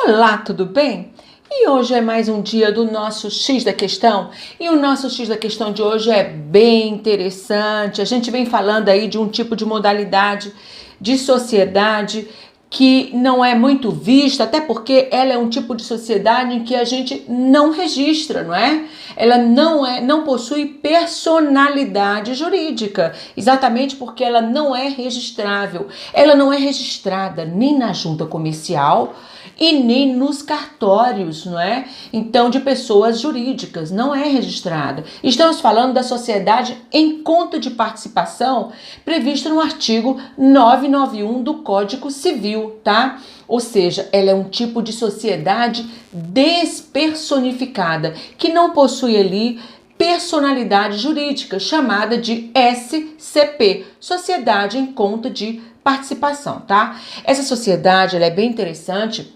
Olá, tudo bem? E hoje é mais um dia do nosso X da Questão. E o nosso X da Questão de hoje é bem interessante. A gente vem falando aí de um tipo de modalidade de sociedade que não é muito vista, até porque ela é um tipo de sociedade em que a gente não registra, não é? Ela não possui personalidade jurídica, exatamente porque ela não é registrável. Ela não é registrada nem na junta comercial e nem nos cartórios, não é? Então, de pessoas jurídicas, não é registrada. Estamos falando da sociedade em conta de participação prevista no artigo 991 do Código Civil, tá? Ou seja, ela é um tipo de sociedade despersonificada, que não possui ali personalidade jurídica, chamada de SCP, Sociedade em Conta de Participação, tá? Essa sociedade, ela é bem interessante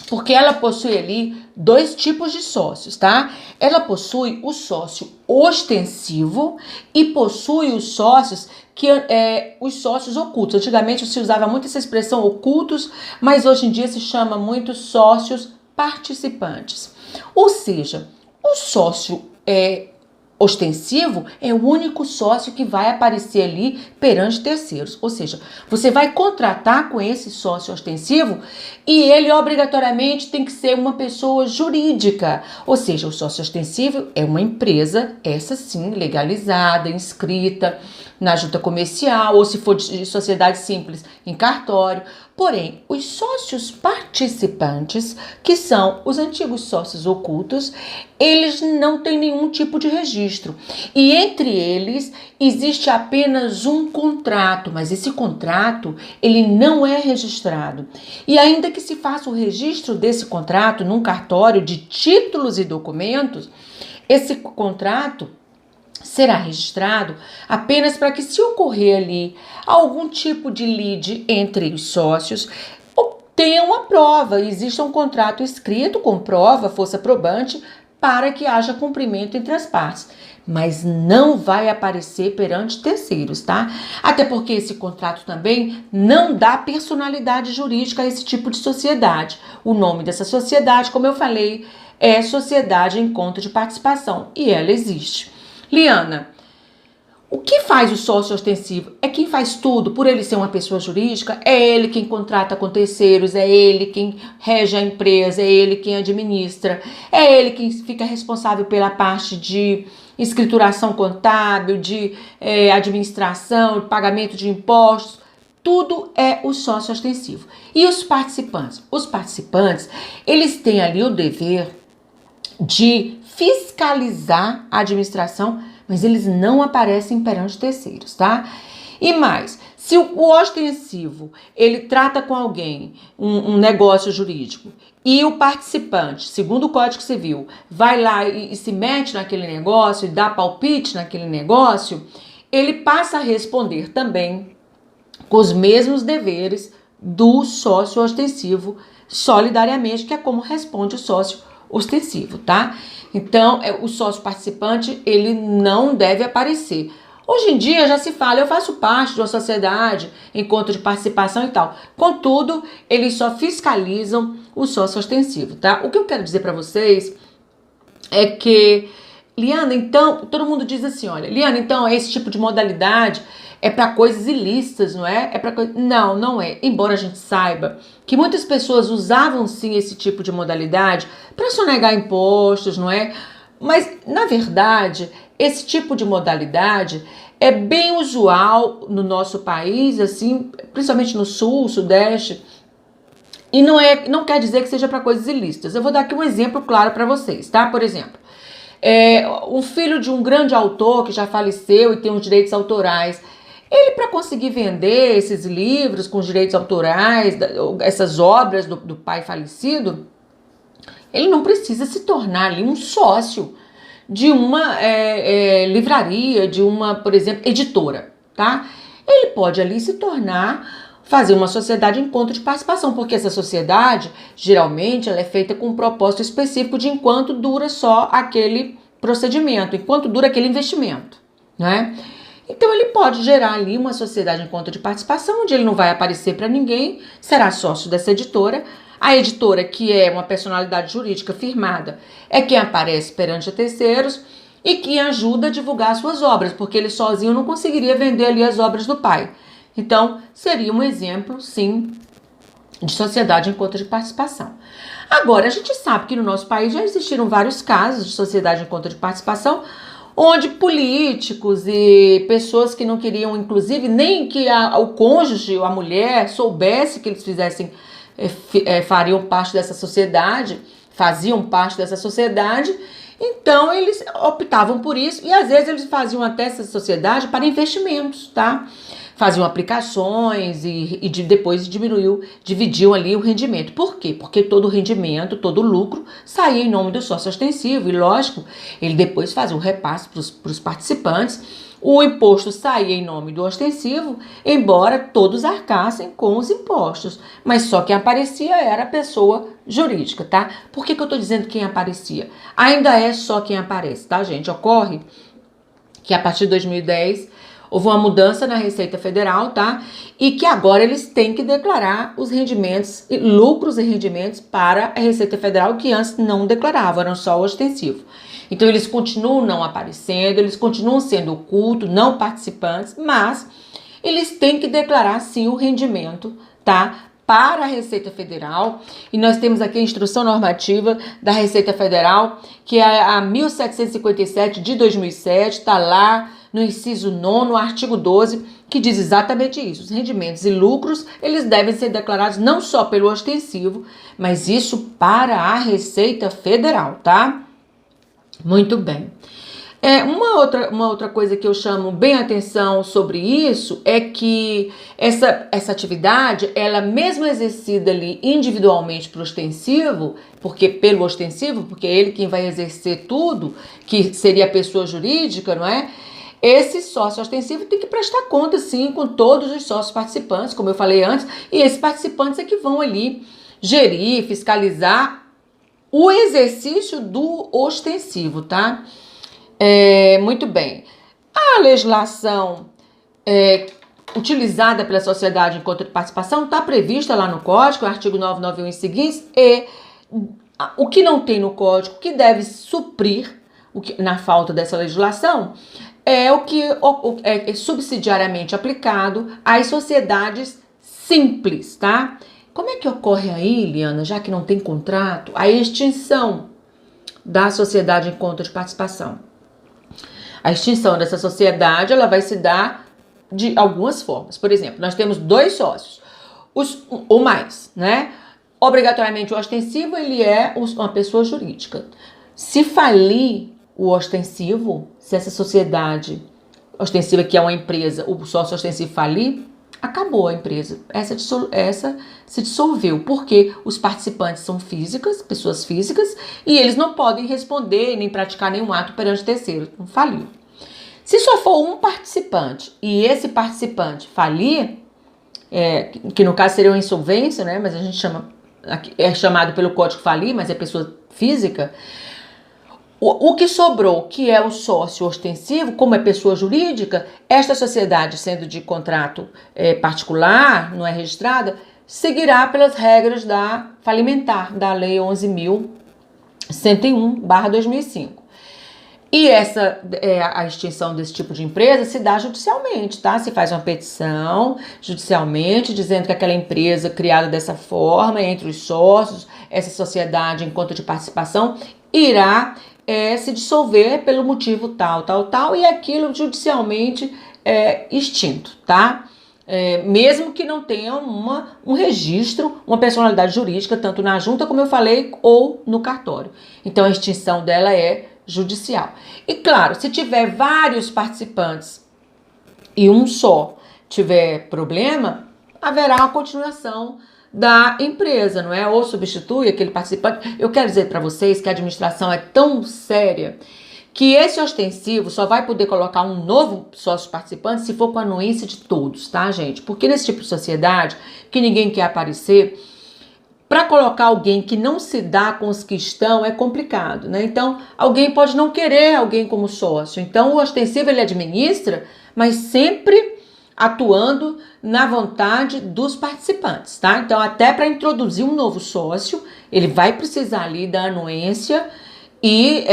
porque ela possui ali dois tipos de sócios, tá? Ela possui o sócio ostensivo e possui os sócios os sócios ocultos. Antigamente se usava muito essa expressão ocultos, mas hoje em dia se chama muito sócios participantes. Ou seja, o sócio ostensivo é o único sócio que vai aparecer ali perante terceiros. Ou seja, você vai contratar com esse sócio ostensivo e ele obrigatoriamente tem que ser uma pessoa jurídica. Ou seja, o sócio ostensivo é uma empresa, essa sim, legalizada, inscrita na junta comercial, ou se for de sociedade simples, em cartório. Porém, os sócios participantes, que são os antigos sócios ocultos, eles não têm nenhum tipo de registro. E entre eles existe apenas um contrato, mas esse contrato, ele não é registrado. E ainda que se faça o registro desse contrato num cartório de títulos e documentos, esse contrato será registrado apenas para que, se ocorrer ali algum tipo de lide entre os sócios, tenha uma prova, exista um contrato escrito com prova, força probante, para que haja cumprimento entre as partes. Mas não vai aparecer perante terceiros, tá? Até porque esse contrato também não dá personalidade jurídica a esse tipo de sociedade. O nome dessa sociedade, como eu falei, é Sociedade em Conta de Participação, e ela existe. Liana, o que faz o sócio ostensivo? É quem faz tudo, por ele ser uma pessoa jurídica, é ele quem contrata com terceiros, é ele quem rege a empresa, é ele quem administra, é ele quem fica responsável pela parte de escrituração contábil, de administração, de pagamento de impostos. Tudo é o sócio ostensivo. E os participantes? Os participantes, eles têm ali o dever de fiscalizar a administração, mas eles não aparecem perante terceiros, tá? E mais, se o ostensivo, ele trata com alguém um negócio jurídico e o participante, segundo o Código Civil, vai lá e se mete naquele negócio e dá palpite naquele negócio, ele passa a responder também com os mesmos deveres do sócio ostensivo solidariamente, que é como responde o sócio ostensivo, tá? Então, o sócio participante, ele não deve aparecer. Hoje em dia já se fala, eu faço parte de uma sociedade, encontro de participação e tal. Contudo, eles só fiscalizam o sócio ostensivo, tá? O que eu quero dizer para vocês é que, Liana, então, todo mundo diz assim, olha, Liana, então, esse tipo de modalidade é para coisas ilícitas, não é? Não, não é. Embora a gente saiba que muitas pessoas usavam sim esse tipo de modalidade para sonegar impostos, não é? Mas, na verdade, esse tipo de modalidade é bem usual no nosso país, assim, principalmente no sul, sudeste, e não quer dizer que seja para coisas ilícitas. Eu vou dar aqui um exemplo claro para vocês, tá? Por exemplo, um filho de um grande autor que já faleceu e tem os direitos autorais, ele, para conseguir vender esses livros com os direitos autorais, essas obras do pai falecido, ele não precisa se tornar ali um sócio de uma livraria, de uma, por exemplo, editora, tá? Ele pode ali se tornar, fazer uma sociedade em conta de participação, porque essa sociedade, geralmente, ela é feita com um propósito específico de enquanto dura só aquele procedimento, enquanto dura aquele investimento, né? Então ele pode gerar ali uma sociedade em conta de participação, onde ele não vai aparecer para ninguém, será sócio dessa editora, A editora, que é uma personalidade jurídica firmada, é quem aparece perante terceiros e quem ajuda a divulgar suas obras, porque ele sozinho não conseguiria vender ali as obras do pai. Então, seria um exemplo, sim, de sociedade em conta de participação. Agora, a gente sabe que no nosso país já existiram vários casos de sociedade em conta de participação, onde políticos e pessoas que não queriam, inclusive, nem que o cônjuge ou a mulher soubesse que eles fariam parte dessa sociedade, faziam parte dessa sociedade, então eles optavam por isso e às vezes eles faziam até essa sociedade para investimentos, tá? Faziam aplicações e depois dividiam ali o rendimento. Por quê? Porque todo o rendimento, todo o lucro saía em nome do sócio ostensivo e, lógico, ele depois fazia um repasse para os participantes. O imposto saía em nome do ostensivo, embora todos arcassem com os impostos, mas só quem aparecia era a pessoa jurídica, tá? Por que eu tô dizendo quem aparecia? Ainda é só quem aparece, tá, gente? Ocorre que a partir de 2010 houve uma mudança na Receita Federal, tá? E que agora eles têm que declarar os rendimentos, lucros e rendimentos para a Receita Federal, que antes não declaravam, eram só ostensivo. Então eles continuam não aparecendo, eles continuam sendo ocultos, não participantes, mas eles têm que declarar sim o rendimento, tá? Para a Receita Federal, e nós temos aqui a instrução normativa da Receita Federal, que é a 1757 de 2007, está lá no inciso 9º, artigo 12, que diz exatamente isso. Os rendimentos e lucros, eles devem ser declarados não só pelo ostensivo, mas isso para a Receita Federal, tá? Muito bem. Uma outra coisa que eu chamo bem atenção sobre isso é que essa atividade, ela mesmo exercida ali individualmente para o ostensivo, porque é ele quem vai exercer tudo, que seria a pessoa jurídica, não é? Esse sócio ostensivo tem que prestar conta, sim, com todos os sócios participantes, como eu falei antes, e esses participantes é que vão ali gerir, fiscalizar o exercício do ostensivo, tá? Muito bem. A legislação utilizada pela sociedade em conta de participação está prevista lá no Código, artigo 991 e seguintes, e o que não tem no Código, que deve suprir na falta dessa legislação, é o que é subsidiariamente aplicado às sociedades simples, tá? Como é que ocorre aí, Liana, já que não tem contrato, a extinção da sociedade em conta de participação? A extinção dessa sociedade, ela vai se dar de algumas formas. Por exemplo, nós temos 2 sócios, ou mais, né? Obrigatoriamente o ostensivo, ele é uma pessoa jurídica. Se falir o ostensivo, se essa sociedade ostensiva, que é uma empresa, o sócio ostensivo falir, acabou a empresa. Essa se dissolveu, porque os participantes são pessoas físicas, e eles não podem responder nem praticar nenhum ato perante terceiro. Não faliu. Se só for um participante e esse participante falir, que no caso seria uma insolvência, né? Mas a gente é chamado pelo Código falir, mas é pessoa física. O que sobrou, que é o sócio ostensivo, como é pessoa jurídica, esta sociedade, sendo de contrato particular, não é registrada, seguirá pelas regras da falimentar, da Lei 11.101/2005. E a extinção desse tipo de empresa se dá judicialmente, tá? Se faz uma petição judicialmente, dizendo que aquela empresa criada dessa forma, entre os sócios, essa sociedade em conta de participação, irá se dissolver pelo motivo tal, e aquilo judicialmente extinto, tá? Mesmo que não tenha um registro, uma personalidade jurídica, tanto na junta, como eu falei, ou no cartório. Então, a extinção dela é judicial. E claro, se tiver vários participantes e um só tiver problema, haverá a continuação da empresa, não é? Ou substitui aquele participante. Eu quero dizer para vocês que a administração é tão séria que esse ostensivo só vai poder colocar um novo sócio participante se for com a anuência de todos, tá, gente? Porque nesse tipo de sociedade, que ninguém quer aparecer, para colocar alguém que não se dá com os que estão é complicado, né? Então, alguém pode não querer alguém como sócio. Então, o ostensivo ele administra, mas sempre atuando na vontade dos participantes, tá? Então, até para introduzir um novo sócio, ele vai precisar ali da anuência e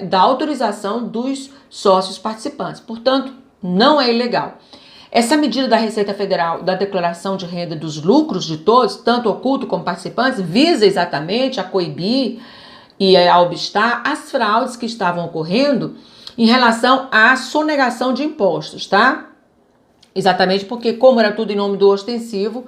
da autorização dos sócios participantes. Portanto, não é ilegal. Essa medida da Receita Federal, da declaração de renda dos lucros de todos, tanto oculto como participantes, visa exatamente a coibir e a obstar as fraudes que estavam ocorrendo em relação à sonegação de impostos, tá? Exatamente porque, como era tudo em nome do ostensivo,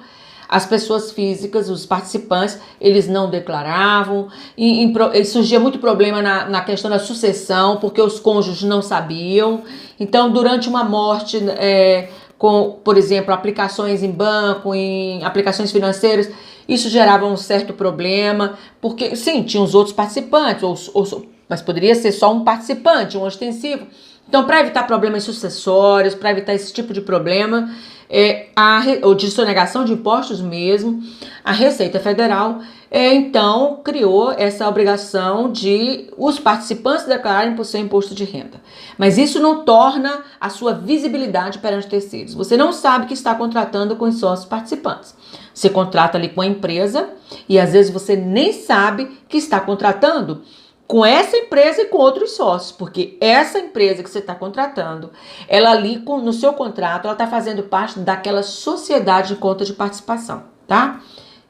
as pessoas físicas, os participantes, eles não declaravam, e surgia muito problema na questão da sucessão, porque os cônjuges não sabiam. Então, durante uma morte, com, por exemplo, aplicações em banco, em aplicações financeiras, isso gerava um certo problema, porque, sim, tinha os outros participantes, mas poderia ser só um participante, um ostensivo. Então, para evitar problemas sucessórios, para evitar esse tipo de problema, ou de sonegação de impostos mesmo, a Receita Federal, então, criou essa obrigação de os participantes declararem por seu imposto de renda. Mas isso não torna a sua visibilidade perante terceiros. Você não sabe que está contratando com os sócios participantes. Você contrata ali com a empresa e às vezes você nem sabe que está contratando com essa empresa e com outros sócios, porque essa empresa que você está contratando, ela ali no seu contrato, ela está fazendo parte daquela sociedade de conta de participação, tá?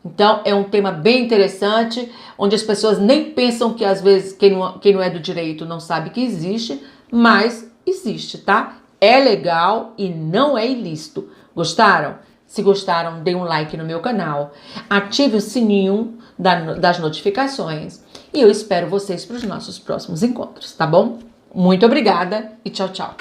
Então, é um tema bem interessante, onde as pessoas nem pensam que às vezes quem não é do direito não sabe que existe, mas existe, tá? É legal e não é ilícito. Gostaram? Se gostaram, dê um like no meu canal, ative o sininho das notificações e eu espero vocês para os nossos próximos encontros, tá bom? Muito obrigada e tchau, tchau!